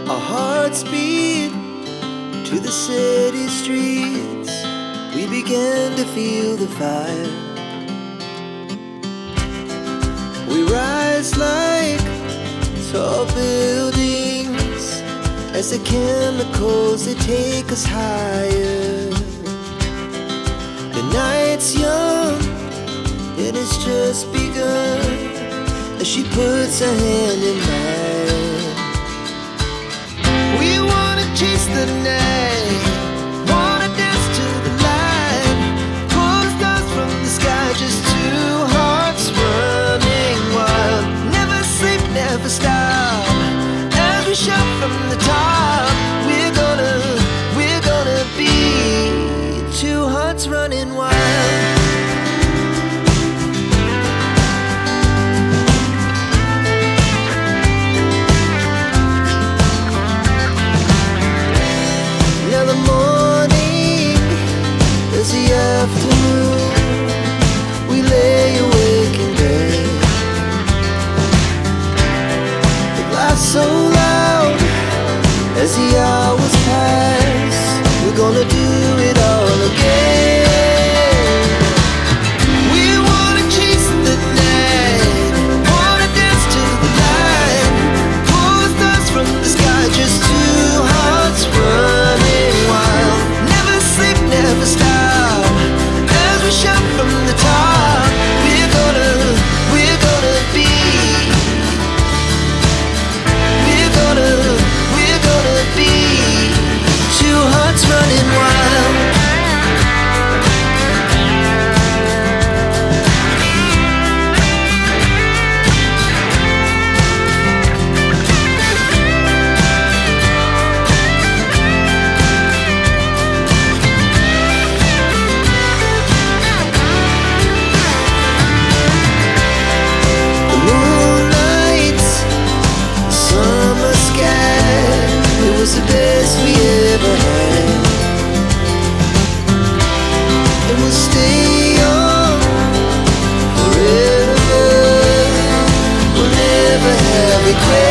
Our hearts beat to the city streets. We began to feel the fire. We rise like tall buildings as the chemicals, they take us higher. The night's young and it's just begun as she puts her hand in mine. We wanna chase the night, wanna dance to the light, pull stars from the sky, just two hearts running wild. Never sleep, never stop, as we shout from the top. We're gonna be two hearts running wild. The afternoon, we lay awake in bed. It laughs so loud as the hours pass. We're gonna do it all again. We wanna chase the night, wanna dance to the light, pull stars from the sky, just two hearts running wild. Never sleep, never stop, shout from the top. We're gonna be, we're gonna be two hearts running wild. The best we ever had, and we'll stay young forever. We'll never have regrets.